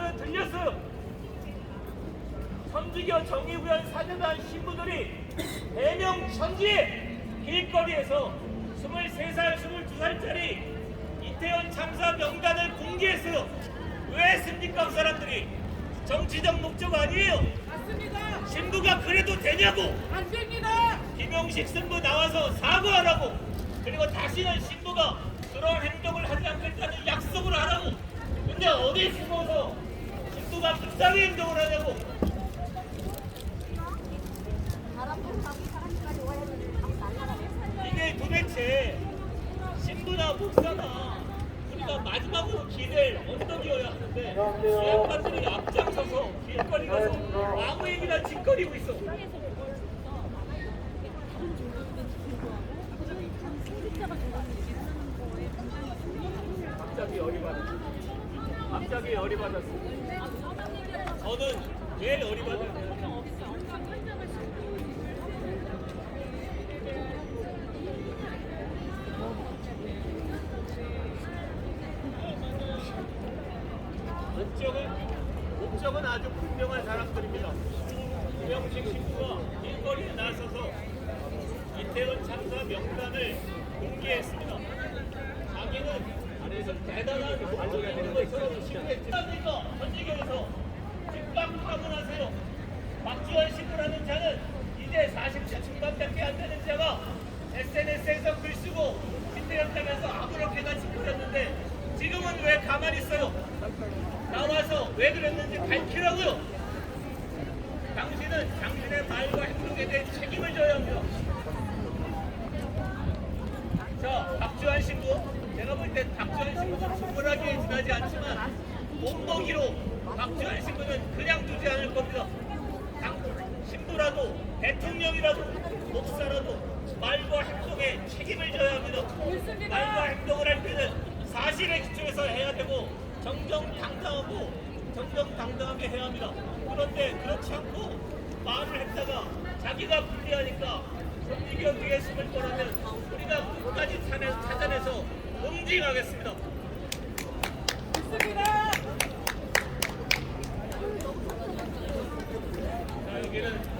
소리는 들렸어요. 천주교 정의구현 사제단 신부들이 대명천지에 길거리에서 23살, 22살짜리 이태원 참사 명단을 공개했어요. 왜 했습니까? 그 사람들이 정치적 목적 아니에요. 맞습니다. 신부가 그래도 되냐고. 안 됩니다. 김용식 신부 나와서 사과하라고. 그리고 다시는 신부가 그런 행동을 하지 않겠다는 약속을 하라고. 근데 어디 숨어서 신부가 불쌍히 행동을 하냐고. 이게 도대체 신부나 목사나 우리가 마지막으로 기댈 언덕이어야 하는데 이 양반들이 앞장서서 길거리 가서 아무 얘기나 짓거리고 있어. 갑자기 열이 받았어. 저는 왜 열이 받았냐면 목적은 아주 분명한 사람들입니다. 김영식 신부가 길거리에 나서서 이태원 참사 명단을 공개했습니다. 자기는 무슨 대단한 공부가 있는 것처럼 신부했습니까? 천주교에서 집값 파문하세요. 박지원 신부라는 자는 이제 40대 중반밖에 안 되는 자가 SNS에서 글 쓰고 집회였다면서 아무렇게나 짓거렸는데 지금은 왜 가만히 있어요? 나와서 왜 그랬는지 밝히라고요. 당신은 당신의 말과 행동에 대해 책임을 져야 합니다. 자, 박지원 신부, 제가 볼 때 박지원 신부는 충분하게 지나지 않지만 본보기로 박지원 신부는 그냥 두지 않을 겁니다. 신부라도 대통령이라도 목사라도 말과 행동에 책임을 져야 합니다. 말과 행동을 할 때는 사실에 기초해서 해야 되고 정정당당하게 해야 합니다. 그런데 그렇지 않고 말을 했다가 자기가 불리하니까 천주교 뒤에 숨을 거라면 우리가 끝까지 찾아내서 응징하겠습니다. 있습니다. 자, 여기는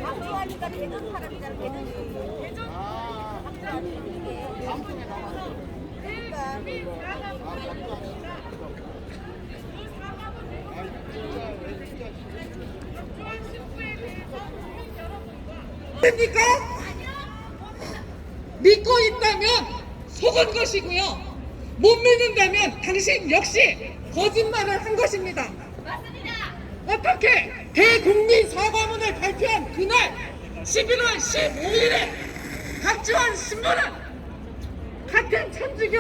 박지원이가 대전 사람이잖아. 대전. 방송에 나왔어. 됩니까? 믿고 있다면 속은 것이고요. 못 믿는다면 당신 역시 거짓말을 한 것입니다. 맞습니다. 어떻게 대국민 사과문을 발표한 그날 11월 15일에 박지원 신부는 같은 천주교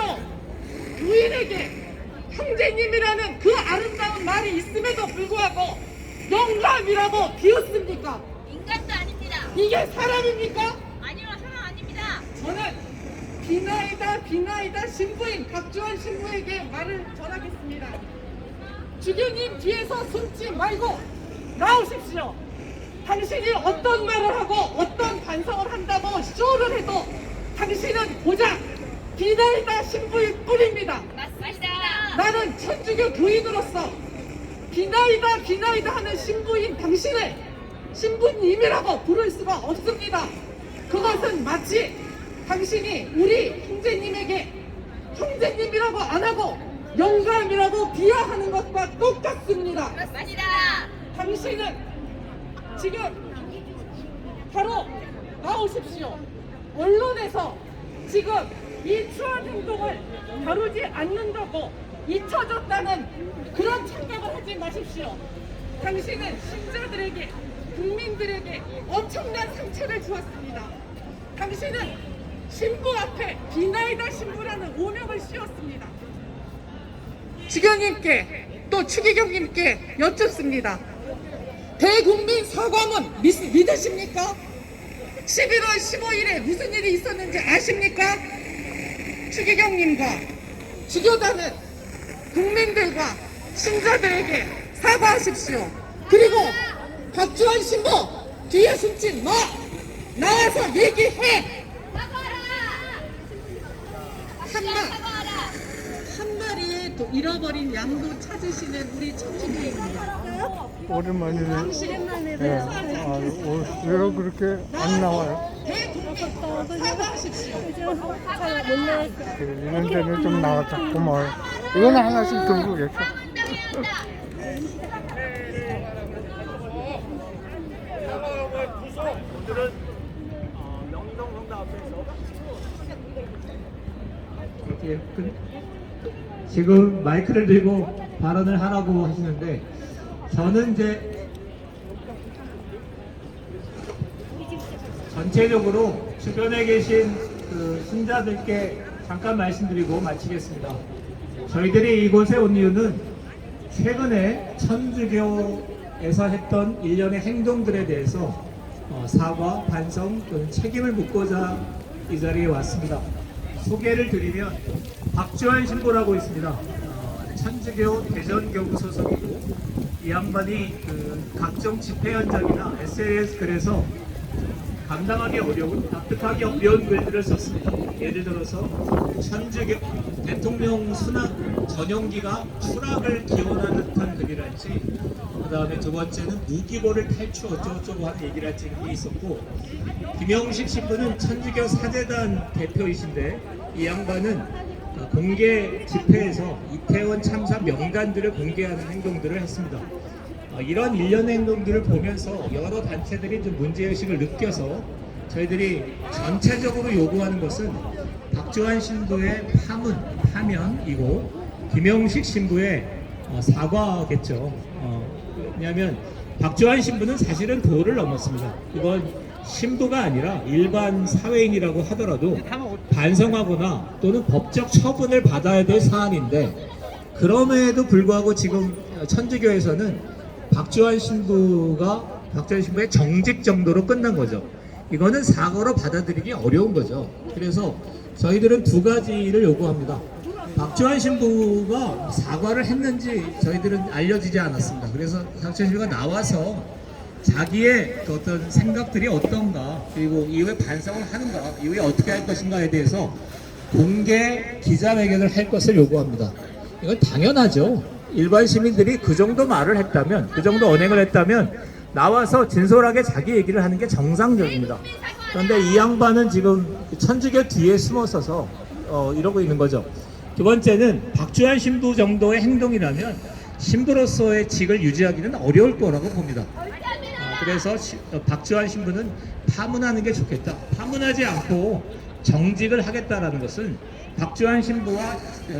교인에게 형제님이라는 그 아름다운 말이 있음에도 불구하고 영감이라고 비웃습니까? 인간도 아닙니다. 이게 사람입니까? 아니요, 사람 아닙니다. 저는 비나이다 신부인 박지원 신부에게 말을 전하겠습니다. 주교님 뒤에서 숨지 말고 나오십시오. 당신이 어떤 말을 하고 어떤 반성을 한다고 쇼를 해도 당신은 고작 비나이다 신부일 뿐입니다. 맞습니다. 나는 천주교 교인으로서 비나이다 하는 신부인 당신을 신부님이라고 부를 수가 없습니다. 그것은 마치 당신이 우리 형제님에게 형제님이라고 안 하고 영감이라고 비하하는 것과 똑같습니다. 맞습니다. 당신은 지금 바로 나오십시오. 언론에서 지금 이 추한 행동을 다루지 않는다고 잊혀졌다는 그런 착각을 하지 마십시오. 당신은 신자들에게, 국민들에게 엄청난 상처를 주었습니다. 당신은 신부 앞에 비나이다 신부라는 오명을 씌웠습니다. 주교님께 또 추기경님께 여쭙습니다. 대국민 사과문 믿으십니까? 11월 15일에 무슨 일이 있었는지 아십니까? 추기경님과 주교단은 국민들과 신자들에게 사과하십시오. 그리고 박주환 신부 뒤에 숨지 마! 나와서 얘기해! 한 마리의 또 잃어버린 양도 찾으시는 우리 천주교입니다. 오랜만이네. 네. 왜 그렇게 안 나와요? 사과하십시오. 이런 데는 좀 나왔다. 고마워요. 이거는 하나씩 들고 계셔. 사과의 부소 오늘은 명동성당 앞에서 지금 마이크를 들고 발언을 하라고 하시는데 저는 이제 전체적으로 주변에 계신 그 신자들께 잠깐 말씀드리고 마치겠습니다. 저희들이 이곳에 온 이유는 최근에 천주교에서 했던 일련의 행동들에 대해서 사과, 반성 또는 책임을 묻고자 이 자리에 왔습니다. 소개를 드리면 박주환 신부라고 있습니다. 천주교 대전교구 소속이고 이 양반이 그 각종 집회 현장이나 SNS 글에서 감당하기 어려운, 납득하기 어려운 글들을 썼습니다. 예를 들어서 천주교 대통령 순학 전용기가 추락을 기원하는 듯한 글이랄지, 그 다음에 두 번째는 무기고를 탈취 어쩌고저쩌고 하는 얘기랄지 그게 있었고, 김영식 신부는 천주교 사제단 대표이신데 이 양반은 공개 집회에서 이태원 참사 명단들을 공개하는 행동들을 했습니다. 이런 일련의 행동들을 보면서 여러 단체들이 좀 문제의식을 느껴서 저희들이 전체적으로 요구하는 것은 박주환 신부의 파면이고 김영식 신부의 사과겠죠. 왜냐하면 박주환 신부는 사실은 도를 넘었습니다. 이건 신부가 아니라 일반 사회인이라고 하더라도 반성하거나 또는 법적 처분을 받아야 될 사안인데, 그럼에도 불구하고 지금 천주교에서는 박주환 신부의 정직 정도로 끝난 거죠. 이거는 사과로 받아들이기 어려운 거죠. 그래서 저희들은 두 가지를 요구합니다. 박주환 신부가 사과를 했는지 저희들은 알려지지 않았습니다. 그래서 박주환 신부가 나와서 자기의 그 어떤 생각들이 어떤가, 그리고 이후에 반성을 하는가, 이후에 어떻게 할 것인가에 대해서 공개 기자회견을 할 것을 요구합니다. 이건 당연하죠. 일반 시민들이 그 정도 말을 했다면, 그 정도 언행을 했다면 나와서 진솔하게 자기 얘기를 하는 게 정상적입니다. 그런데 이 양반은 지금 천주교 뒤에 숨어서서 이러고 있는 거죠. 두 번째는 박주환 신부 정도의 행동이라면 신부로서의 직을 유지하기는 어려울 거라고 봅니다. 그래서 박주환 신부는 파문하는 게 좋겠다. 파문하지 않고 정직을 하겠다라는 것은 박주환 신부와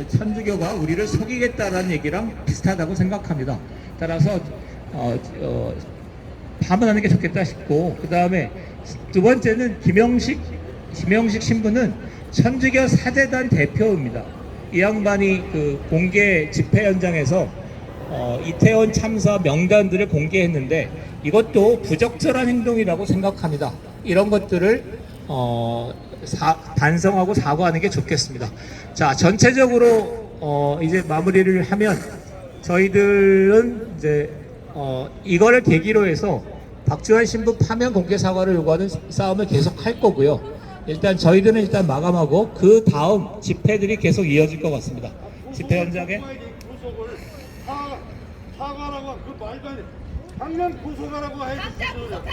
천주교가 우리를 속이겠다라는 얘기랑 비슷하다고 생각합니다. 따라서 파문하는 게 좋겠다 싶고, 그 다음에 두 번째는 김영식 신부는 천주교 사제단 대표입니다. 이 양반이 그 공개 집회 현장에서 이태원 참사 명단들을 공개했는데 이것도 부적절한 행동이라고 생각합니다. 이런 것들을 반성하고 사과하는 게 좋겠습니다. 자, 전체적으로 이제 마무리를 하면 저희들은 이제 이거를 계기로 해서 박주환 신부 파면 공개 사과를 요구하는 싸움을 계속 할 거고요. 일단 저희들은 일단 마감하고 그 다음 집회들이 계속 이어질 것 같습니다. 집회 현장에 사과라고 그 말도 안 돼. 당장 구속하라고 해야지. 당장 구속합니다.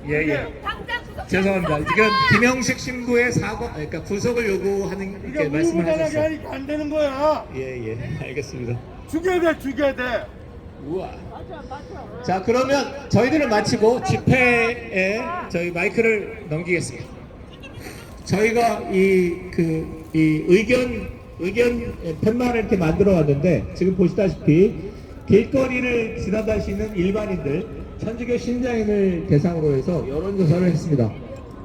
예예. 당장 구속. 죄송합니다. 지금 김영식 신부의 사과, 그러니까 구속을 요구하는 이렇게 우리가 말씀을 우물가라게 하셨어요. 하니까 안 되는 거야. 예예. 알겠습니다. 죽여야 돼. 우와. 자, 그러면 저희들을 마치고 집회에 저희 마이크를 넘기겠습니다. 저희가 이 의견 의견 팻말을 이렇게 만들어 왔는데 지금 보시다시피 길거리를 지나다니시는 일반인들 천주교 신자인을 대상으로 해서 여론조사를 했습니다.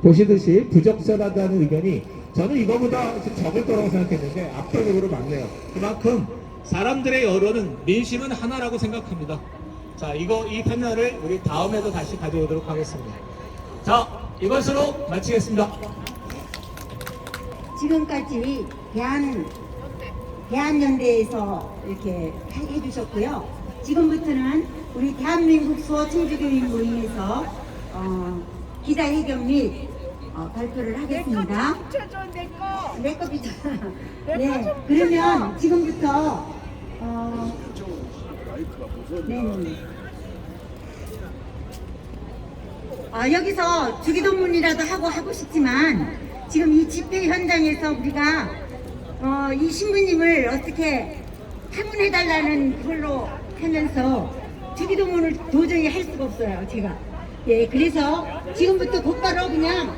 보시듯이 부적절하다는 의견이 저는 이거보다 좀 적을 거라고 생각했는데 압도적으로 많네요. 그만큼 사람들의 여론은 민심은 하나라고 생각합니다. 자, 이 패널을 우리 다음에도 다시 가져오도록 하겠습니다. 자, 이것으로 마치겠습니다. 지금까지 대한연대에서 이렇게 해주셨고요. 지금부터는 우리 대한민국 수어천주교인 모임에서 기자회견 및 발표를 하겠습니다. 내거 비춰. 네, 그러면 지금부터 네. 여기서 주기도문이라도 하고 싶지만 지금 이 집회 현장에서 우리가 이 신부님을 어떻게 파문해달라는 그걸로 하면서 주기도문을 도저히 할 수가 없어요, 제가. 예, 그래서 지금부터 곧바로 그냥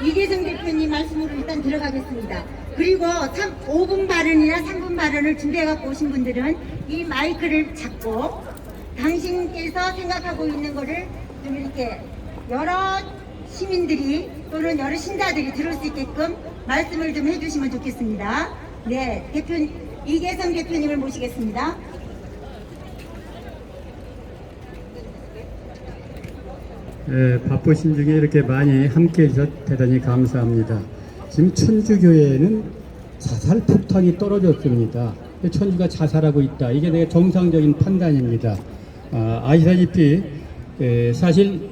이계성 대표님 말씀으로 일단 들어가겠습니다. 그리고 5분 발언이나 3분 발언을 준비해갖고 오신 분들은 이 마이크를 잡고 당신께서 생각하고 있는 거를 좀 이렇게 여러 시민들이 또는 여러 신자들이 들을 수 있게끔 말씀을 좀 해주시면 좋겠습니다. 네, 이계성 대표님을 모시겠습니다. 바쁘신 중에 이렇게 많이 함께 해주셔서 대단히 감사합니다. 지금 천주교회에는 자살 폭탄이 떨어졌습니다. 천주가 자살하고 있다. 이게 내가 정상적인 판단입니다. 아시다시피 사실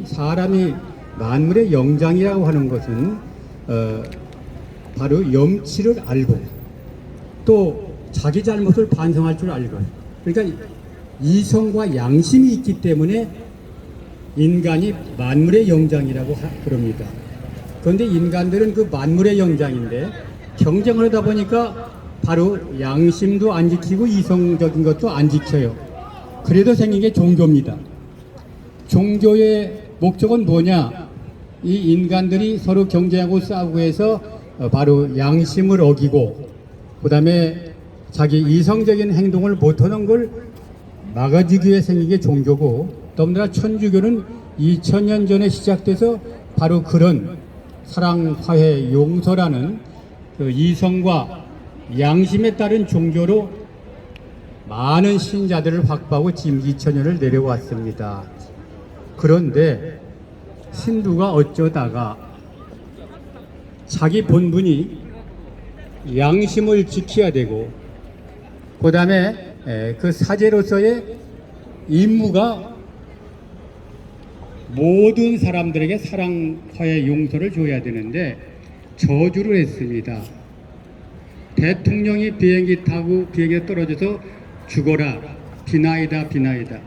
사람이 만물의 영장이라고 하는 것은 바로 염치를 알고 또 자기 잘못을 반성할 줄 알고, 그러니까 이성과 양심이 있기 때문에 인간이 만물의 영장이라고 그럽니다. 그런데 인간들은 그 만물의 영장인데 경쟁을 하다 보니까 바로 양심도 안 지키고 이성적인 것도 안 지켜요. 그래도 생긴 게 종교입니다. 종교의 목적은 뭐냐? 이 인간들이 서로 경쟁하고 싸우고 해서 바로 양심을 어기고 그 다음에 자기 이성적인 행동을 못하는 걸 막아주기 위해 생긴 게 종교고, 더군다나 천주교는 2000년 전에 시작돼서 바로 그런 사랑, 화해, 용서라는 그 이성과 양심에 따른 종교로 많은 신자들을 확보하고 지금 2000년을 내려왔습니다. 그런데 신부가 어쩌다가 자기 본분이 양심을 지켜야 되고 그 다음에 그 사제로서의 임무가 모든 사람들에게 사랑, 화해, 용서를 줘야 되는데 저주를 했습니다. 대통령이 비행기 타고 비행기에 떨어져서 죽어라, 비나이다, 비나이다.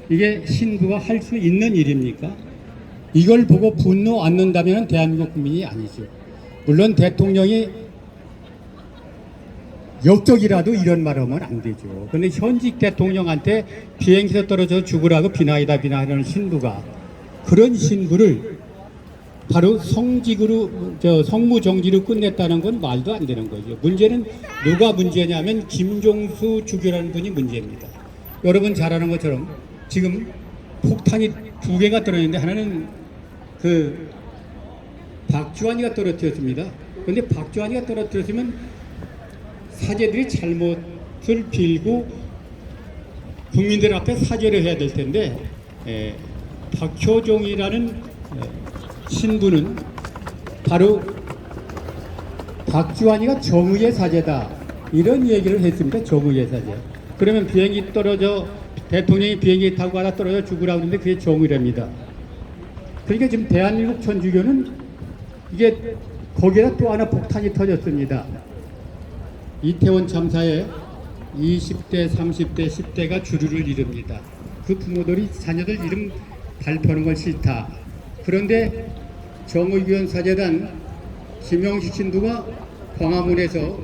이게 신부가 할 수 있는 일입니까? 이걸 보고 분노 안 는다면 대한민국 국민이 아니죠. 물론 대통령이 역적이라도 이런 말 하면 안 되죠. 그런데 현직 대통령한테 비행기에서 떨어져 죽으라고 비나이다, 비나이다는 신부가, 그런 신부를 바로 성무정지로 끝냈다는 건 말도 안 되는 거죠. 문제는 누가 문제냐면 김종수 주교라는 분이 문제입니다. 여러분 잘 아는 것처럼 지금 폭탄이 2개가 떨어졌는데 하나는 그 박주환이가 떨어뜨렸습니다. 그런데 박주환이가 떨어뜨렸으면 사제들이 잘못을 빌고 국민들 앞에 사죄를 해야 될 텐데 박효종이라는 신부는 바로 박주환이가 정의의 사제다 이런 얘기를 했습니다. 정의의 사제. 그러면 비행기 떨어져 대통령이 비행기 타고 가다 떨어져 죽으라고 하는데 그게 정의랍니다. 그러니까 지금 대한민국 천주교는 이게 거기에다 또 하나 폭탄이 터졌습니다. 이태원 참사에 20대, 30대, 10대가 주류를 이룹니다. 그 부모들이 자녀들 이름 발표하는 걸 싫다. 그런데 정의교원 사제단 김영식 신부가 광화문에서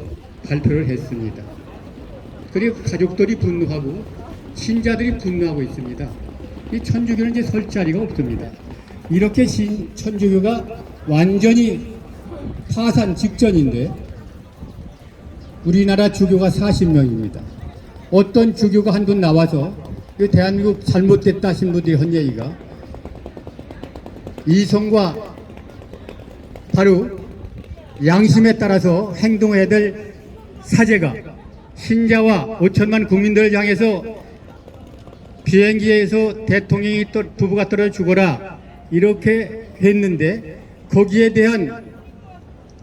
발표를 했습니다. 그리고 가족들이 분노하고 신자들이 분노하고 있습니다. 이 천주교는 이제 설 자리가 없습니다. 이렇게 천주교가 완전히 파산 직전인데 우리나라 주교가 40명입니다. 어떤 주교가 한 분 나와서 이 대한민국 잘못됐다 하신 분들이 한 얘기가 이성과 바로 양심에 따라서 행동해야 될 사제가 신자와 5천만 국민들을 향해서 비행기에서 대통령이 부부가 떨어져 죽어라 이렇게 했는데 거기에 대한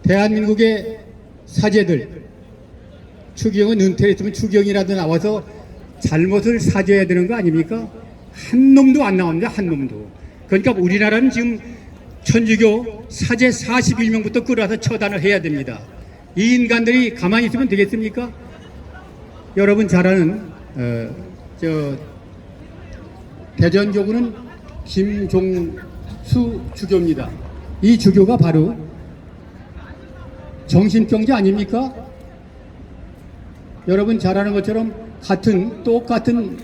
대한민국의 사제들 추기경은 은퇴했으면 추기경이라도 나와서 잘못을 사죄해야 되는 거 아닙니까? 한 놈도 안 나옵니다. 한 놈도. 그러니까 우리나라는 지금 천주교 사제 41명부터 끌어와서 처단을 해야 됩니다. 이 인간들이 가만히 있으면 되겠습니까? 여러분 잘 아는 대전교구는 김종수 주교입니다. 이 주교가 바로 정신병자 아닙니까? 여러분 잘 아는 것처럼 똑같은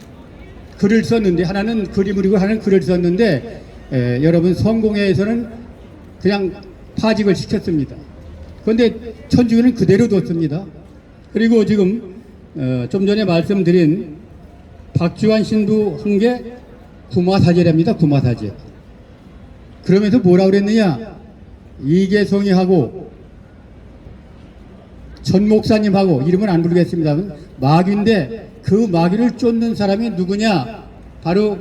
글을 썼는데 하나는 그림을 그리고 하나는 글을 썼는데 여러분 성공회에서는 그냥 파직을 시켰습니다. 그런데 천주교는 그대로 뒀습니다. 그리고 지금 좀 전에 말씀드린 박주환 신부 한 게 구마사제랍니다. 구마사제. 그러면서 뭐라 그랬느냐? 이계성이하고 전 목사님하고 이름은 안 부르겠습니다만 마귀인데 그 마귀를 쫓는 사람이 누구냐? 바로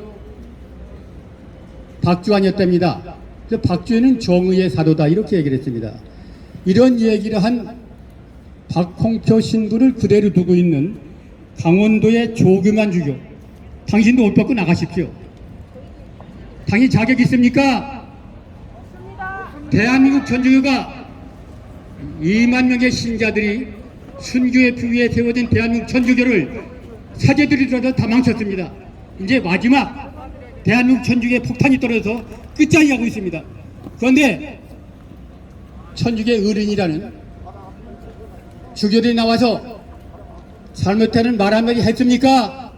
박주환이었답니다. 그래서 박주환은 정의의 사도다 이렇게 얘기를 했습니다. 이런 얘기를 한 박홍표 신부를 그대로 두고 있는 강원도의 조규만 주교, 당신도 옷 벗고 나가십시오. 당신 자격 있습니까? 대한민국 천주교가 2만 명의 신자들이 순교의 표 위에 세워진 대한민국 천주교를 사제들이 들어서 다 망쳤습니다. 이제 마지막 대한민국 천주교의 폭탄이 떨어져서 끝장이 가고 있습니다. 그런데 천주교의 어른이라는 주교들이 나와서 잘못하는 말 한마디 했습니까?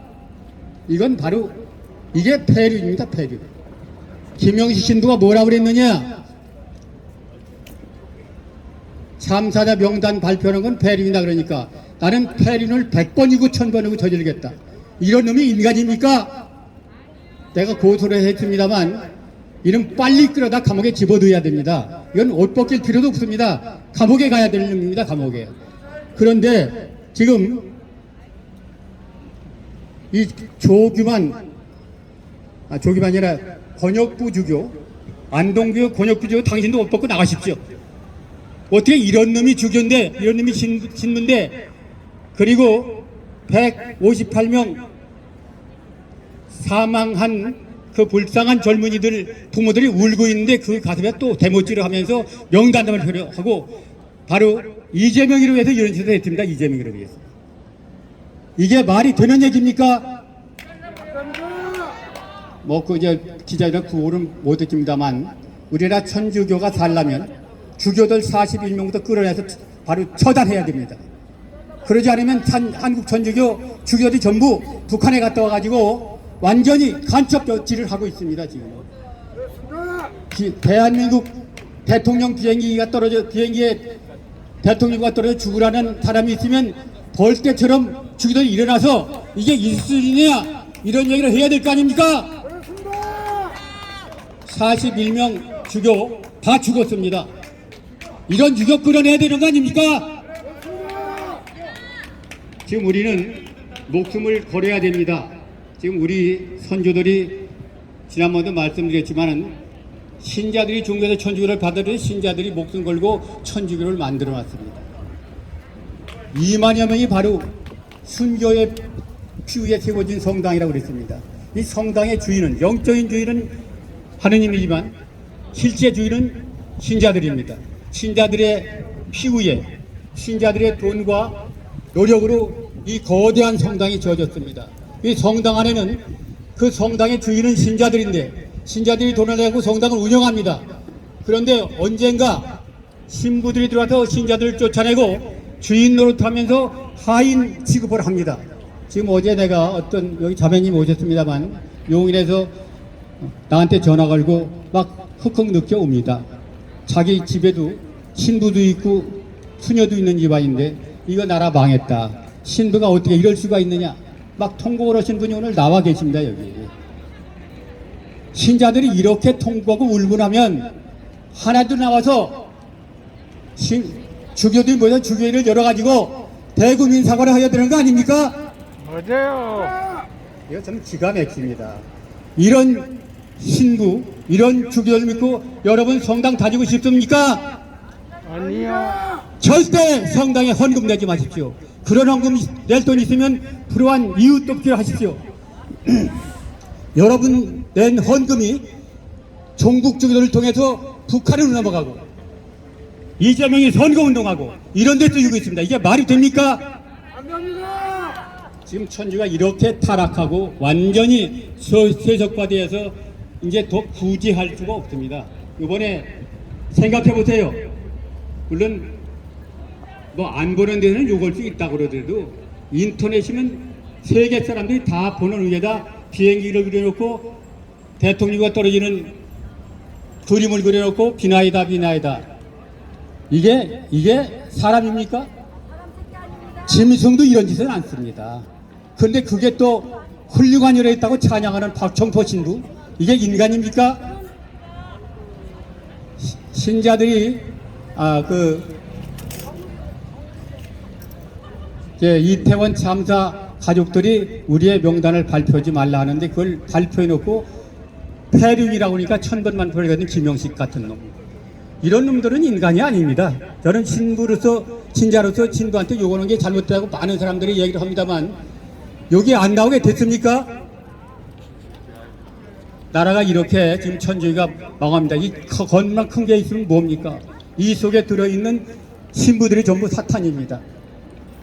이건 바로 이게 폐륜입니다. 폐륜. 김영식 신부가 뭐라고 그랬느냐? 참사자 명단 발표하는 건 폐륜이다 그러니까 나는 폐륜을 100번이고 1000번이고 저지르겠다. 이런 놈이 인간입니까? 내가 고소를 했습니다만 이는 빨리 끌어다 감옥에 집어넣어야 됩니다. 이건 옷 벗길 필요도 없습니다. 감옥에 가야 되는 놈입니다. 감옥에. 그런데 지금 이 조규만이 아니라 권역부 주교, 안동교 권역부 주교 당신도 옷 벗고 나가십시오. 어떻게 이런 놈이 주교인데 이런 놈이 신부인데 그리고 158명 사망한 그 불쌍한 젊은이들 부모들이 울고 있는데 그 가슴에 또 대못질을 하면서 명단담을 표현하고 바로 이재명이로 해서 이런 짓을 했습니다. 이재명이로 위해서. 이게 말이 되는 얘기입니까? 뭐 그 이제 기자들은 구호는 못 듣습니다만 우리나라 천주교가 살려면 주교들 41명부터 끌어내서 바로 처단해야 됩니다. 그러지 않으면 한국 천주교 주교들이 전부 북한에 갔다 와가지고 완전히 간첩질을 하고 있습니다. 지금 대한민국 대통령 비행기에 대통령과 떨어져 죽으라는 사람이 있으면 벌떼처럼 주교들이 일어나서 이게 이슬이냐 이런 얘기를 해야 될 거 아닙니까? 41명 주교 다 죽었습니다. 이런 유격 끌어내야 되는 거 아닙니까? 지금 우리는 목숨을 걸어야 됩니다. 지금 우리 선조들이 지난번도 말씀드렸지만은 신자들이 종교에서 천주교를 받아들인 신자들이 목숨 걸고 천주교를 만들어 놨습니다. 2만여 명이 바로 순교의 피 위에 세워진 성당이라고 그랬습니다. 이 성당의 주인은 영적인 주인은 하느님이지만 실제 주인은 신자들입니다. 신자들의 피 위에 신자들의 돈과 노력으로 이 거대한 성당이 지어졌습니다. 이 성당 안에는 그 성당의 주인은 신자들인데 신자들이 돈을 내고 성당을 운영합니다. 그런데 언젠가 신부들이 들어와서 신자들을 쫓아내고 주인 노릇하면서 하인 취급을 합니다. 지금 어제 내가 어떤 여기 자매님 오셨습니다만 용인에서 나한테 전화 걸고 막 흑흑 느껴 옵니다. 자기 집에도 신부도 있고 수녀도 있는 집안인데 이거 나라 망했다. 신부가 어떻게 이럴 수가 있느냐. 막 통곡을 하신 분이 오늘 나와 계십니다, 여기. 신자들이 이렇게 통곡하고 울고 나면 하나도 나와서 주교들이 모여서 주교회를 열어가지고 대국민 사과를 해야 되는 거 아닙니까? 맞아요. 이거 저는 기가 막힙니다. 이런 신부, 이런 주교를 믿고 여러분 성당 다니고 싶습니까? 아니요. 절대 성당에 헌금 내지 마십시오. 그런 헌금 낼 돈 있으면 불우한 이웃 돕기를 하십시오. 여러분 낸 헌금이 종국 주교들을 통해서 북한으로 넘어가고 이재명이 선거운동하고 이런 데 쓰이고 있습니다. 이게 말이 됩니까? 지금 천주가 이렇게 타락하고 완전히 세속화되어서 이제 더 구제할 수가 없습니다. 이번에 생각해 보세요. 물론 뭐 안 보는 데는 욕할 수 있다고 그러더라도 인터넷이면 세계 사람들이 다 보는 위에다 비행기를 그려놓고 대통령과 떨어지는 그림을 그려놓고 비나이다 비나이다. 이게 사람입니까? 짐승도 이런 짓은 안 씁니다. 그런데 그게 또 훌륭한 일에 있다고 찬양하는 박청포 신부, 이게 인간입니까? 신자들이 이태원 참사 가족들이 우리의 명단을 발표하지 말라 하는데 그걸 발표해놓고 폐륜이라고 하니까 천번만 벌거든. 김영식 같은 놈. 이런 놈들은 인간이 아닙니다. 저는 신부로서 신자로서 신부한테 요구하는 게 잘못되다고 많은 사람들이 얘기를 합니다만 여기 안 나오게 됐습니까? 나라가 이렇게 지금 천주교가 망합니다. 이 건만 큰 게 있으면 뭡니까? 이 속에 들어있는 신부들이 전부 사탄입니다.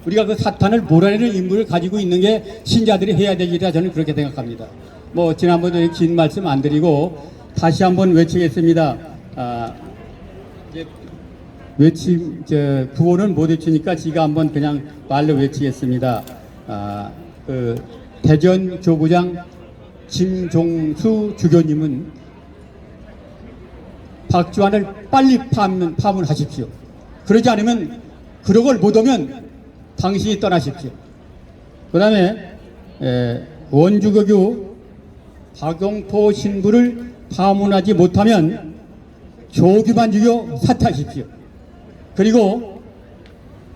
우리가 그 사탄을 몰아내는 임무를 가지고 있는 게 신자들이 해야 되리라 저는 그렇게 생각합니다. 뭐 지난번에 긴 말씀 안 드리고 다시 한번 외치겠습니다. 구호는 못 외치니까 지가 한번 그냥 말로 외치겠습니다. 대전 교구장 김종수 주교님은 박주환을 빨리 파문하십시오. 그러지 않으면 그러걸 못하면 당신이 떠나십시오. 그 다음에 원주교교 박용포 신부를 파문하지 못하면 조규만 주교 사퇴하십시오. 그리고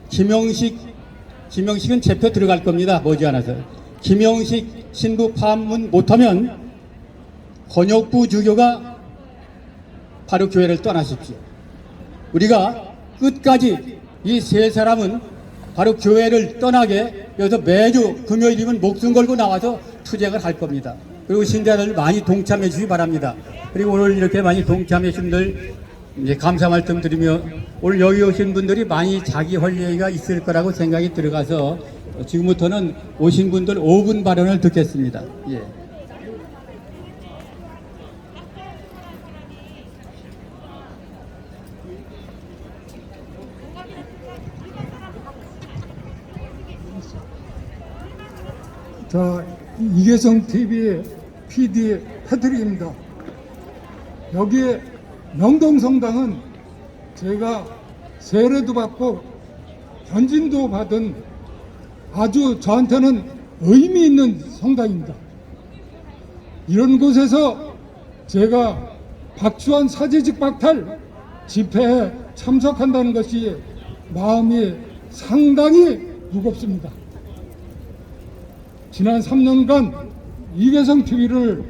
김영식은 재표 들어갈 겁니다. 머지않아서. 김영식 신부 파문 못하면 권혁부 주교가 바로 교회를 떠나십시오. 우리가 끝까지 이 세 사람은 바로 교회를 떠나게 여기서 매주 금요일이면 목숨 걸고 나와서 투쟁을 할 겁니다. 그리고 신자들 많이 동참해 주시기 바랍니다. 그리고 오늘 이렇게 많이 동참해 주신 분들 이제 감사 말씀 드리며 오늘 여기 오신 분들이 많이 자기 할 얘기가 있을 거라고 생각이 들어가서 지금부터는 오신 분들 5분 발언을 듣겠습니다. 예. 자, 이계성 TV PD 패트릭입니다. 여기 명동성당은 제가 세례도 받고 현진도 받은 아주 저한테는 의미 있는 성당입니다. 이런 곳에서 제가 박주환 사제직 박탈 집회에 참석한다는 것이 마음이 상당히 무겁습니다. 지난 3년간 이계성 TV를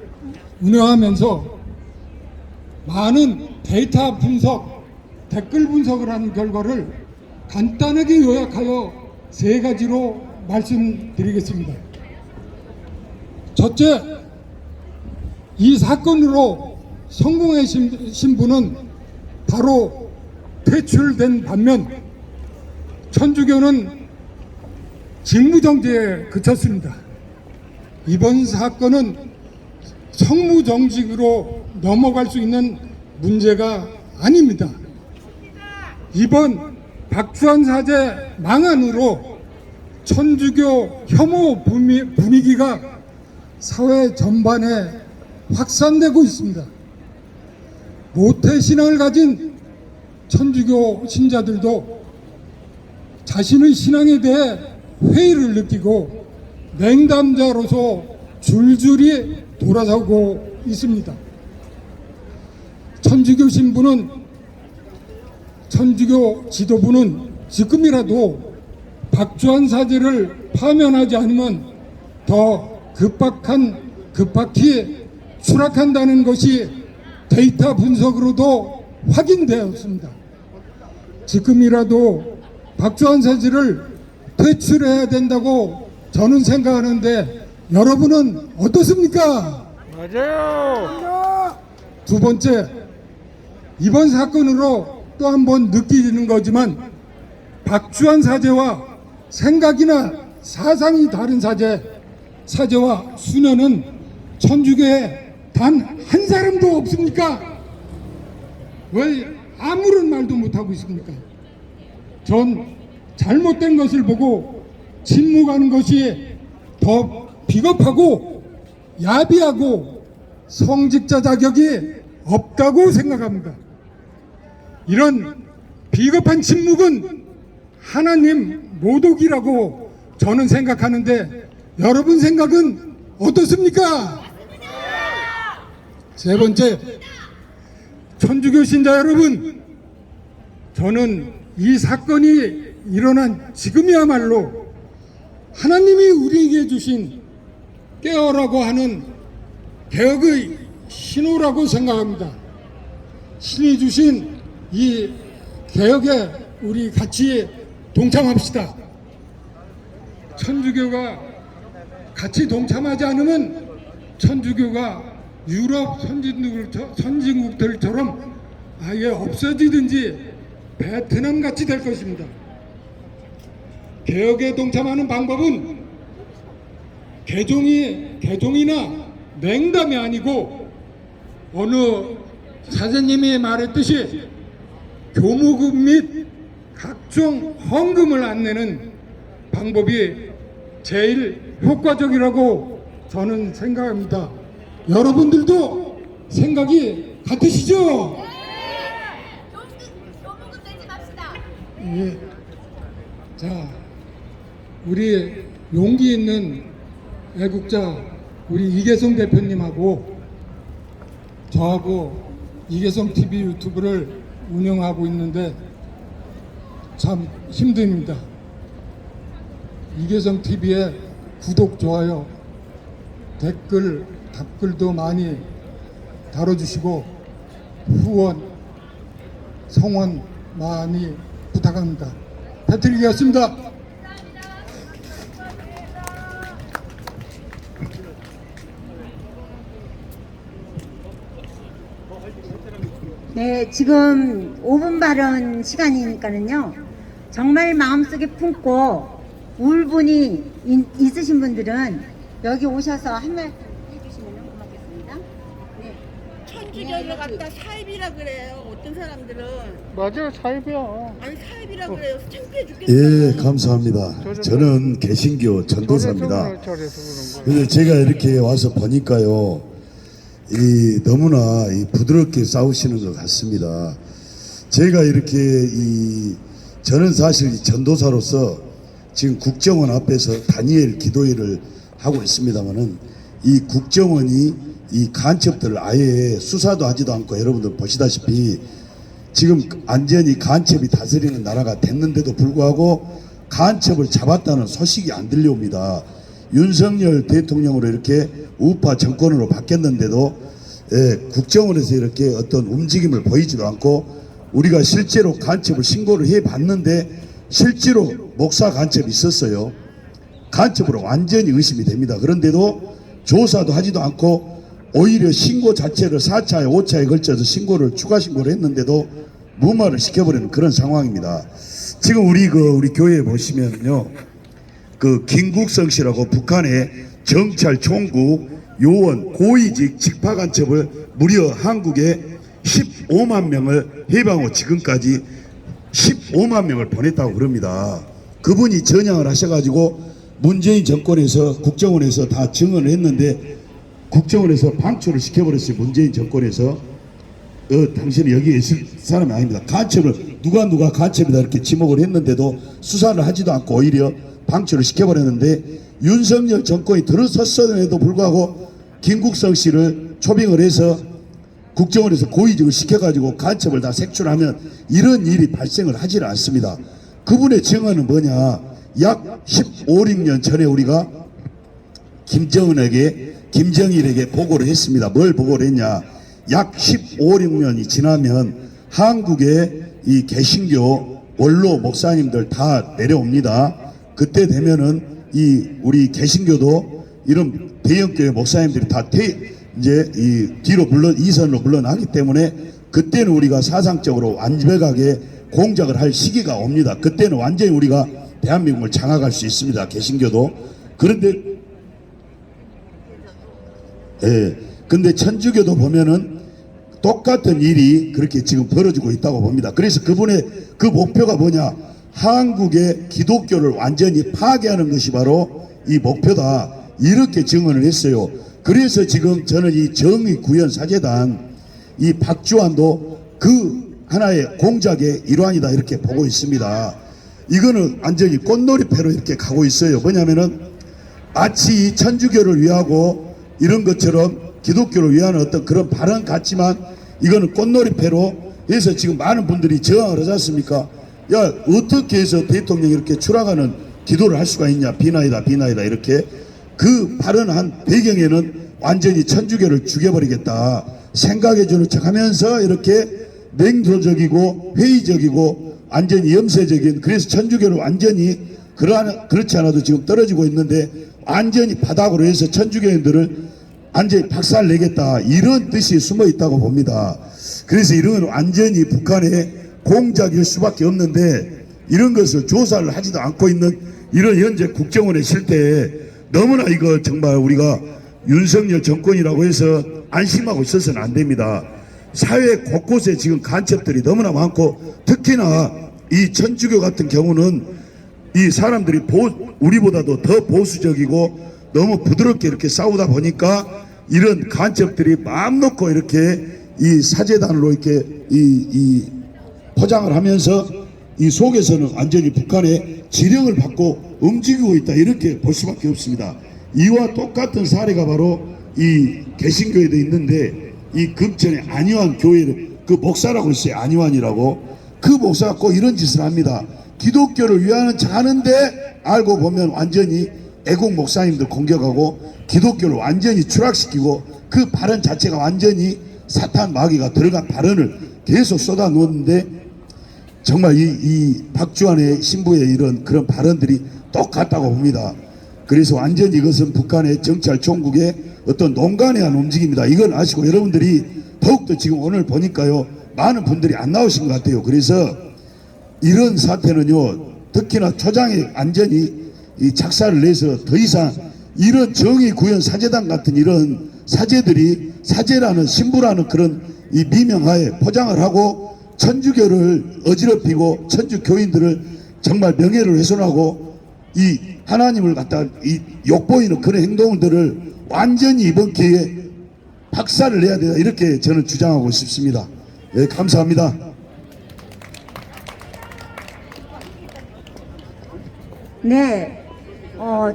운영하면서 많은 데이터 분석, 댓글 분석을 하는 결과를 간단하게 요약하여 3가지로 말씀드리겠습니다. 첫째, 이 사건으로 성공하신 분은 바로 퇴출된 반면 천주교는 직무정지에 그쳤습니다. 이번 사건은 성무정직으로 넘어갈 수 있는 문제가 아닙니다. 이번 박주환 사제 망안으로 천주교 혐오 분위기가 사회 전반에 확산되고 있습니다. 모태신앙을 가진 천주교 신자들도 자신의 신앙에 대해 회의를 느끼고 냉담자로서 줄줄이 돌아서고 있습니다. 천주교 신부는, 천주교 지도부는 지금이라도 박주한 사제를 파면하지 않으면 더 급박히 추락한다는 것이 데이터 분석으로도 확인되었습니다. 지금이라도 박주한 사제를 퇴출해야 된다고 저는 생각하는데 여러분은 어떻습니까? 맞아요. 두 번째, 이번 사건으로 또 한 번 느끼는 거지만 박주한 사제와 생각이나 사상이 다른 사제와 수녀는 천주교에 단 한 사람도 없습니까? 왜 아무런 말도 못하고 있습니까? 전 잘못된 것을 보고 침묵하는 것이 더 비겁하고 야비하고 성직자 자격이 없다고 생각합니다. 이런 비겁한 침묵은 하나님 모독이라고 저는 생각하는데 여러분 생각은 어떻습니까? 세 번째, 천주교 신자 여러분, 저는 이 사건이 일어난 지금이야말로 하나님이 우리에게 주신 깨어라고 하는 개혁의 신호라고 생각합니다. 신이 주신 이 개혁에 우리 같이 동참합시다. 천주교가 같이 동참하지 않으면 천주교가 유럽 선진국들처럼 아예 없어지든지 베트남 같이 될 것입니다. 개혁에 동참하는 방법은 개종이나 냉담이 아니고 어느 사제님이 말했듯이 교무금 및 각종 헌금을 안 내는 방법이 제일 효과적이라고 저는 생각합니다. 여러분들도 생각이 같으시죠? 교무금 내지 맙시다. 예. 자, 우리 용기 있는 애국자 우리 이계성 대표님하고 저하고 이계성 TV 유튜브를 운영하고 있는데 참 힘듭니다. 이계성 TV에 구독, 좋아요, 댓글, 답글도 많이 다뤄주시고 후원, 성원 많이 부탁합니다. 패트릭이었습니다. 네, 지금 5분 발언 시간이니까는요. 정말 마음속에 품고 울 분이 있으신 분들은 여기 오셔서 한 말씀 해주시면 고맙겠습니다. 네. 천주교를 갖다 사입이라 그래요. 어떤 사람들은 맞아요, 사입이야. 아니 사입이라 그래요. 창피해 죽겠어요. 예, 감사합니다. 저는 개신교 전도사입니다. 그래서 제가 이렇게 와서 보니까요, 너무나 부드럽게 싸우시는 것 같습니다. 제가 이렇게 저는 사실 전도사로서 지금 국정원 앞에서 다니엘 기도회를 하고 있습니다만은 이 국정원이 이 간첩들을 아예 수사도 하지도 않고 여러분들 보시다시피 지금 완전히 간첩이 다스리는 나라가 됐는데도 불구하고 간첩을 잡았다는 소식이 안 들려옵니다. 윤석열 대통령으로 이렇게 우파 정권으로 바뀌었는데도 국정원에서 이렇게 어떤 움직임을 보이지도 않고 우리가 실제로 간첩을 신고를 해봤는데 실제로 목사 간첩이 있었어요. 간첩으로 완전히 의심이 됩니다. 그런데도 조사도 하지도 않고 오히려 신고 자체를 4차에 5차에 걸쳐서 추가 신고를 했는데도 무마를 시켜버리는 그런 상황입니다. 지금 우리 교회에 보시면요, 김국성 씨라고 북한의 정찰 총국 요원 고위직 직파 간첩을 무려 한국에 15만 명을 해방 후 지금까지 15만 명을 보냈다고 그럽니다. 그분이 전향을 하셔가지고 문재인 정권에서 국정원에서 다 증언을 했는데 국정원에서 방출을 시켜버렸어요. 문재인 정권에서. 당신은 여기에 있을 사람이 아닙니다. 간첩을 누가 간첩이다 이렇게 지목을 했는데도 수사를 하지도 않고 오히려 방치를 시켜버렸는데 윤석열 정권이 들어섰음에도 불구하고 김국성 씨를 초빙을 해서 국정원에서 고위직을 시켜가지고 간첩을 다 색출하면 이런 일이 발생을 하지는 않습니다. 그분의 증언은 뭐냐? 약 15, 16년 전에 우리가 김정일에게 보고를 했습니다. 뭘 보고를 했냐? 약 15, 16년이 지나면 한국의 이 개신교 원로 목사님들 다 내려옵니다. 그때 되면은 이 우리 개신교도 이런 대형교회 목사님들이 다 이제 이 뒤로 이선으로 물러나기 때문에 그때는 우리가 사상적으로 완벽하게 공작을 할 시기가 옵니다. 그때는 완전히 우리가 대한민국을 장악할 수 있습니다. 개신교도. 그런데 근데 천주교도 보면은 똑같은 일이 그렇게 지금 벌어지고 있다고 봅니다. 그래서 그분의 그 목표가 뭐냐? 한국의 기독교를 완전히 파괴하는 것이 바로 이 목표다. 이렇게 증언을 했어요. 그래서 지금 저는 이 정의구현사재단 이 박주환도 그 하나의 공작의 일환이다 이렇게 보고 있습니다. 이거는 완전히 꽃놀이패로 이렇게 가고 있어요. 뭐냐면은 마치 이 천주교를 위하고 이런 것처럼 기독교를 위한 어떤 그런 발언 같지만 이거는 꽃놀이패로 해서 지금 많은 분들이 저항을 하지 않습니까? 야, 어떻게 해서 대통령이 이렇게 추락하는 기도를 할 수가 있냐? 비나이다 이렇게. 그 발언한 배경에는 완전히 천주교를 죽여버리겠다 생각해주는 척 하면서 이렇게 냉소적이고 회의적이고 완전히 염세적인, 그래서 천주교를 완전히 그렇지 않아도 지금 떨어지고 있는데 완전히 바닥으로 해서 천주교인들을 완전히 박살내겠다 이런 뜻이 숨어 있다고 봅니다. 그래서 이런 완전히 북한의 공작일 수밖에 없는데 이런 것을 조사를 하지도 않고 있는 이런 현재 국정원의 실태에 너무나 이거 정말 우리가 윤석열 정권이라고 해서 안심하고 있어서는 안 됩니다. 사회 곳곳에 지금 간첩들이 너무나 많고 특히나 이 천주교 같은 경우는 이 사람들이 우리보다도 더 보수적이고 너무 부드럽게 이렇게 싸우다 보니까 이런 간첩들이 마음 놓고 이렇게 이 사제단으로 이렇게 이 포장을 하면서 이 속에서는 완전히 북한의 지령을 받고 움직이고 있다 이렇게 볼 수밖에 없습니다. 이와 똑같은 사례가 바로 이 개신교에도 있는데 이 금천의 안희환 교회를 그 목사라고 있어요. 안희환이라고. 그 목사가 꼭 이런 짓을 합니다. 기독교를 위하는 척 하는데 알고 보면 완전히 애국 목사님들 공격하고 기독교를 완전히 추락시키고 그 발언 자체가 완전히 사탄 마귀가 들어간 발언을 계속 쏟아 놓는데 정말 이 박주환의 신부의 이런 그런 발언들이 똑같다고 봅니다. 그래서 완전히 이것은 북한의 정찰 총국의 어떤 농간에 한 움직임이다. 이걸 아시고 여러분들이 더욱더 지금 오늘 보니까요 많은 분들이 안 나오신 것 같아요. 그래서 이런 사태는요 특히나 초장에 완전히 이 작사를 내서 더 이상 이런 정의구현 사제단 같은 이런 사제들이 사제라는 신부라는 그런 이 미명하에 포장을 하고 천주교를 어지럽히고 천주교인들을 정말 명예를 훼손하고 이 하나님을 갖다 이 욕보이는 그런 행동들을 완전히 이번 기회에 박살을 내야 된다 이렇게 저는 주장하고 싶습니다. 예, 감사합니다. 네,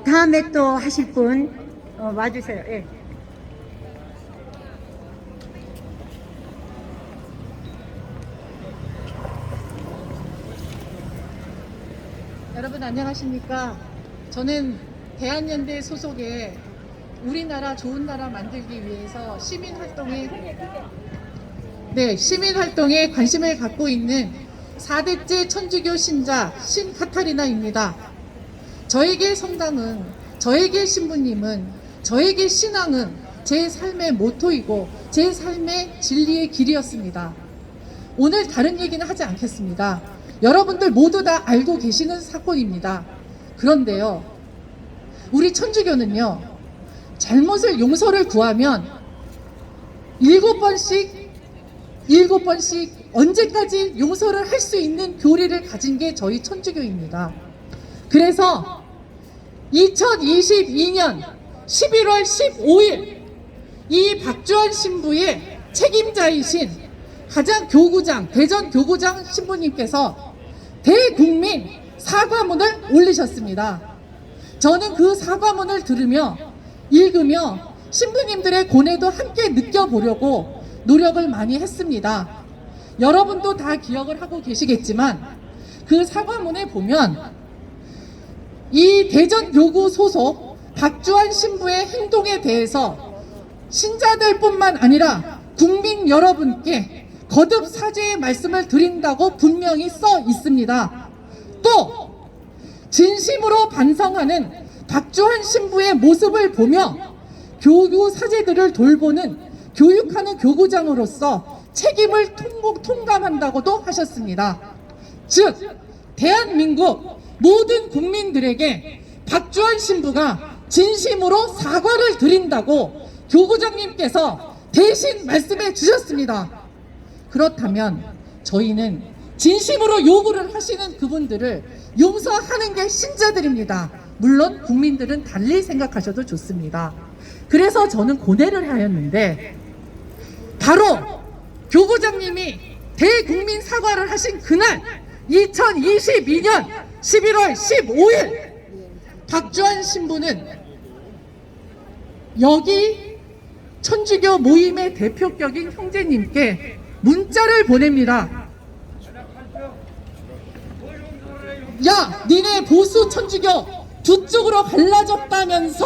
다음에 또 하실 분 와주세요. 예. 여러분 안녕하십니까? 저는 대한연대 소속의 우리나라 좋은 나라 만들기 위해서 시민활동에 관심을 갖고 있는 4대째 천주교 신자 신카타리나입니다. 저에게 성당은, 저에게 신부님은, 저에게 신앙은 제 삶의 모토이고 제 삶의 진리의 길이었습니다. 오늘 다른 얘기는 하지 않겠습니다. 여러분들 모두 다 알고 계시는 사건입니다. 그런데요, 우리 천주교는요, 잘못을 용서를 구하면 7번씩 언제까지 용서를 할 수 있는 교리를 가진 게 저희 천주교입니다. 그래서 2022년 11월 15일 이 박주환 신부의 책임자이신 가장 교구장, 대전 교구장 신부님께서 대국민 사과문을 올리셨습니다. 저는 그 사과문을 들으며 읽으며 신부님들의 고뇌도 함께 느껴보려고 노력을 많이 했습니다. 여러분도 다 기억을 하고 계시겠지만 그 사과문에 보면 이 대전교구 소속 박주환 신부의 행동에 대해서 신자들뿐만 아니라 국민 여러분께 거듭 사죄의 말씀을 드린다고 분명히 써 있습니다. 또 진심으로 반성하는 박주환 신부의 모습을 보며 교구 사제들을 돌보는 교육하는 교구장으로서 책임을 통감한다고도 하셨습니다. 즉 대한민국 모든 국민들에게 박주환 신부가 진심으로 사과를 드린다고 교구장님께서 대신 말씀해 주셨습니다. 그렇다면 저희는 진심으로 요구를 하시는 그분들을 용서하는 게 신자들입니다. 물론 국민들은 달리 생각하셔도 좋습니다. 그래서 저는 고뇌를 하였는데 바로 교구장님이 대국민 사과를 하신 그날 2022년 11월 15일 박주환 신부는 여기 천주교 모임의 대표격인 형제님께 문자를 보냅니다. 야, 니네 보수 천주교 두 쪽으로 갈라졌다면서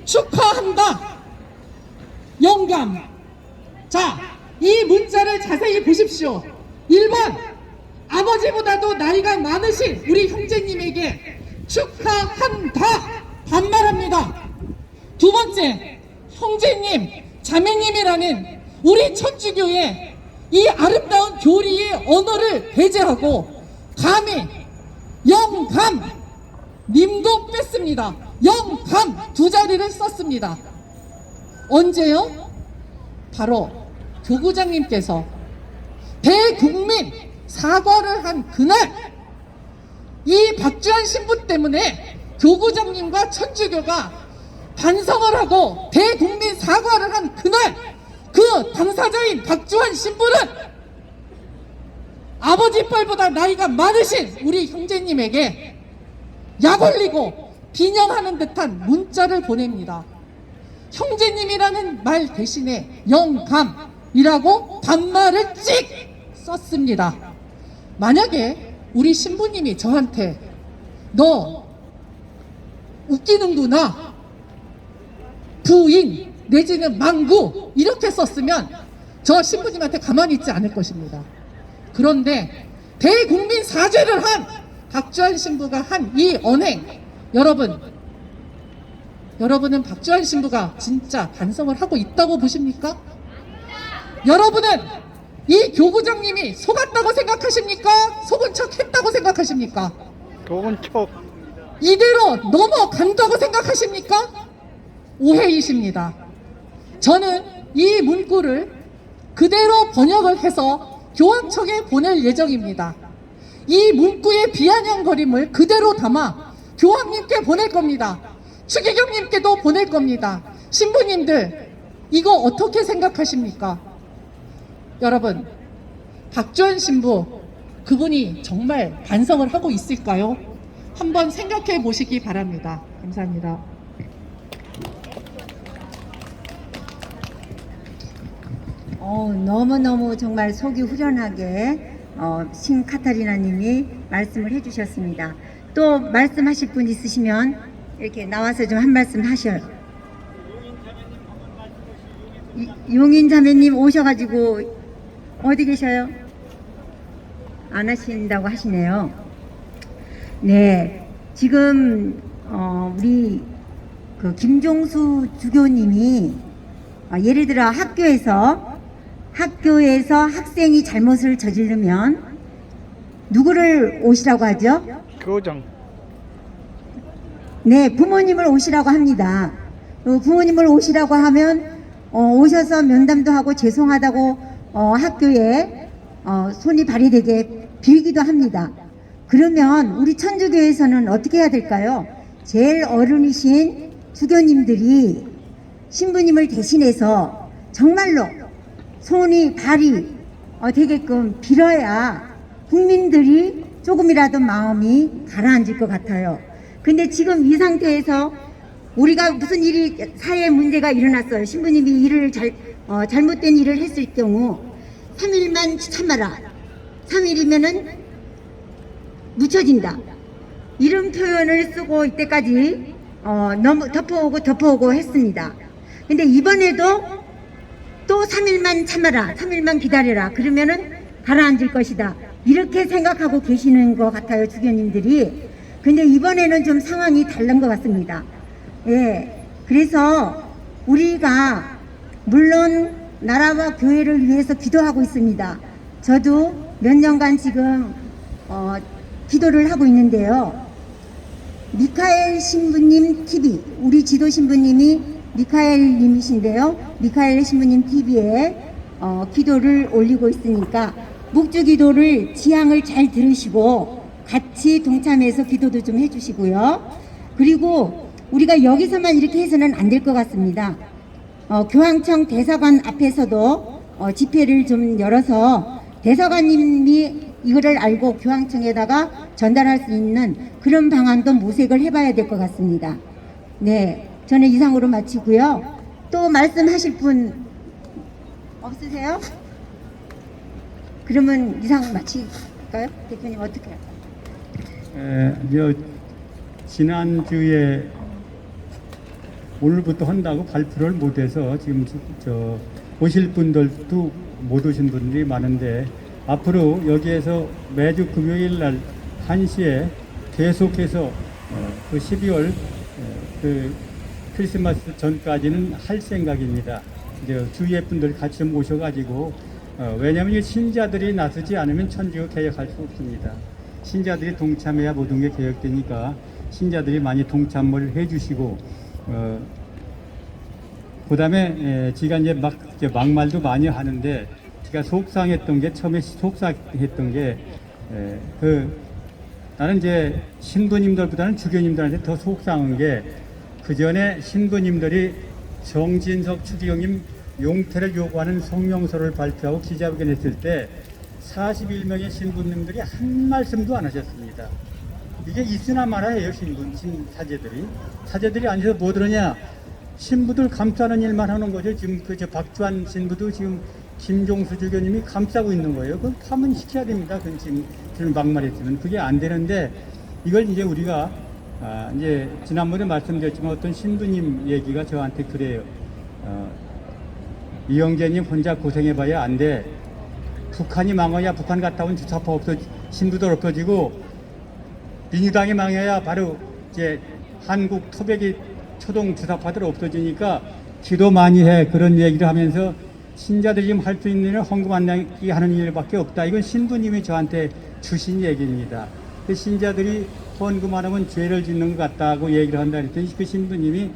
축하한다. 영감. 자, 이 문자를 자세히 보십시오. 1번, 아버지보다도 나이가 많으신 우리 형제님에게 축하한다. 반말합니다. 두 번째, 형제님, 자매님이라는 우리 천주교의 이 아름다운 교리의 언어를 배제하고 감히 영감 님도 뺐습니다. 영감 두 자리를 썼습니다. 언제요? 바로 교구장님께서 대국민 사과를 한 그날 이 박주환 신부 때문에 교구장님과 천주교가 반성을 하고 대국민 사과를 한 그날 그 당사자인 박주환 신부는 아버지 뻘보다 나이가 많으신 우리 형제님에게 약 올리고 비난하는 듯한 문자를 보냅니다. 형제님이라는 말 대신에 영감이라고 반말을 찍 썼습니다. 만약에 우리 신부님이 저한테 너 웃기는구나, 부인 내지는 망구 이렇게 썼으면 저 신부님한테 가만히 있지 않을 것입니다. 그런데 대국민 사죄를 한 박주환 신부가 한 이 언행, 여러분은 박주환 신부가 진짜 반성을 하고 있다고 보십니까? 여러분은 이 교구장님이 속았다고 생각하십니까? 속은 척 했다고 생각하십니까? 속은 척. 이대로 넘어간다고 생각하십니까? 오해이십니다. 저는 이 문구를 그대로 번역을 해서 교황청에 보낼 예정입니다. 이 문구의 비아냥거림을 그대로 담아 교황님께 보낼 겁니다. 추기경님께도 보낼 겁니다. 신부님들 이거 어떻게 생각하십니까? 여러분, 박주환 신부 그분이 정말 반성을 하고 있을까요? 한번 생각해 보시기 바랍니다. 감사합니다. 너무너무 정말 속이 후련하게 신 카타리나 님이 말씀을 해주셨습니다. 또 말씀하실 분 있으시면 이렇게 나와서 좀 한 말씀 하셔요. 용인 자매님 오셔가지고 어디 계셔요? 안 하신다고 하시네요. 네, 지금 우리 그 김종수 주교님이 예를 들어 학교에서 학생이 잘못을 저지르면 누구를 오시라고 하죠? 교장. 네, 부모님을 오시라고 합니다. 부모님을 오시라고 하면 오셔서 면담도 하고 죄송하다고 학교에 손이 발휘되게 빌기도 합니다. 그러면 우리 천주교에서는 어떻게 해야 될까요? 제일 어른이신 주교님들이 신부님을 대신해서 정말로 손이 발이 되게끔 빌어야 국민들이 조금이라도 마음이 가라앉을 것 같아요. 근데 지금 이 상태에서 우리가 무슨 일이 사회에 문제가 일어났어요. 신부님이 일을 잘못된 일을 했을 경우 3일만 참아라. 3일이면은 묻혀진다. 이런 표현을 쓰고 이때까지 너무 덮어오고 했습니다. 근데 이번에도 또 3일만 참아라. 3일만 기다려라. 그러면은 가라앉을 것이다. 이렇게 생각하고 계시는 것 같아요, 주교님들이. 근데 이번에는 좀 상황이 다른 것 같습니다. 예. 그래서 우리가 물론 나라와 교회를 위해서 기도하고 있습니다. 저도 몇 년간 지금 기도를 하고 있는데요. 미카엘 신부님 TV, 우리 지도 신부님이 미카엘님이신데요. 미카엘 신부님 TV에 기도를 올리고 있으니까 묵주 기도를 지향을 잘 들으시고 같이 동참해서 기도도 좀 해주시고요. 그리고 우리가 여기서만 이렇게 해서는 안 될 것 같습니다. 교황청 대사관 앞에서도 집회를 좀 열어서 대사관님이 이거를 알고 교황청에다가 전달할 수 있는 그런 방안도 모색을 해봐야 될 것 같습니다. 네, 저는 이상으로 마치고요. 또 말씀하실 분 없으세요? 그러면 이상 마칠까요? 대표님 어떻게 할까요? 지난주에 오늘부터 한다고 발표를 못해서 지금 오실 분들도 못 오신 분들이 많은데 앞으로 여기에서 매주 금요일 날 1시에 계속해서 그 12월 그 크리스마스 전까지는 할 생각입니다. 이제 주위의 분들 같이 모셔가지고 왜냐하면 신자들이 나서지 않으면 천주교 개혁할 수 없습니다. 신자들이 동참해야 모든 게 개혁되니까 신자들이 많이 동참을 해주시고 그 다음에 제가 이제 막말도 많이 하는데 제가 속상했던 게 처음에 속상했던 게 나는 이제 신부님들보다는 주교님들한테 더 속상한 게 그 전에 신부님들이 정진석 추기경님 용태를 요구하는 성명서를 발표하고 기자회견했을 때 41명의 신부님들이 한 말씀도 안 하셨습니다. 이게 있으나 말아요, 사제들이 앉아서 뭐 들으냐? 신부들 감싸는 일만 하는 거죠. 지금 저 박주환 신부도 지금 김종수 주교님이 감싸고 있는 거예요. 그건 파문시켜야 됩니다. 그건 지금 막말했으면 그게 안 되는데 이걸 이제 우리가 이제 지난번에 말씀드렸지만 어떤 신부님 얘기가 저한테 그래요. 이영재님 혼자 고생해봐야 안 돼. 북한이 망해야 북한 갔다 온 주사파 신부들 없어지고 민주당이 망해야 바로 이제 한국 토백이 초동 주사파들 없어지니까 기도 많이 해. 그런 얘기를 하면서 신자들이 지금 할 수 있는 일은 헌금 안 내기 하는 일밖에 없다. 이건 신부님이 저한테 주신 얘기입니다. 그 신자들이 헌금 안 하면 죄를 짓는 것 같다고 얘기를 한다 했더니 그 신부님이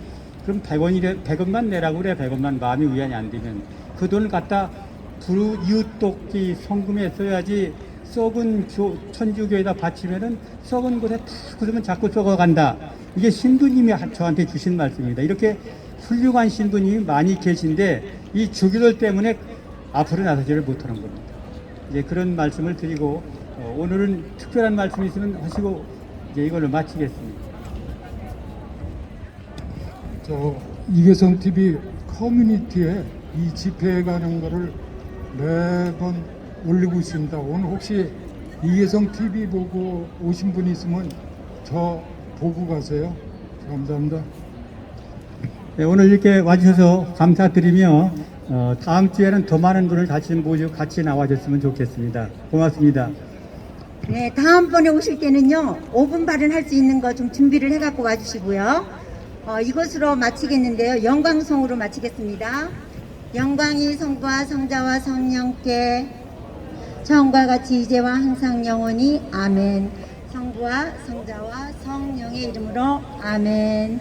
그럼 100원만 내라고 그래. 100원만 마음이 위안이 안 되면 그 돈을 갖다 이웃돕기 성금에 써야지 썩은 천주교에다 바치면은 썩은 곳에 다 그러면 자꾸 썩어간다. 이게 신부님이 저한테 주신 말씀입니다. 이렇게 훌륭한 신부님이 많이 계신데 이 주교들 때문에 앞으로 나서지를 못하는 겁니다. 이제 그런 말씀을 드리고 오늘은 특별한 말씀이 있으면 하시고 이제 이걸로 마치겠습니다. 이계성 TV 커뮤니티에 이 집회에 가는 거를 매번 올리고 있습니다. 오늘 혹시 이계성 TV 보고 오신 분 있으면 저 보고 가세요. 감사합니다. 네, 오늘 이렇게 와주셔서 감사드리며 다음 주에는 더 많은 분을 같이 나와줬으면 좋겠습니다. 고맙습니다. 네, 다음번에 오실 때는요 5분 발언할 수 있는 거 좀 준비를 해갖고 와주시고요. 이것으로 마치겠는데요. 영광송으로 마치겠습니다. 영광이 성부와 성자와 성령께 처음과 같이 이제와 항상 영원히 아멘. 성부와 성자와 성령의 이름으로 아멘.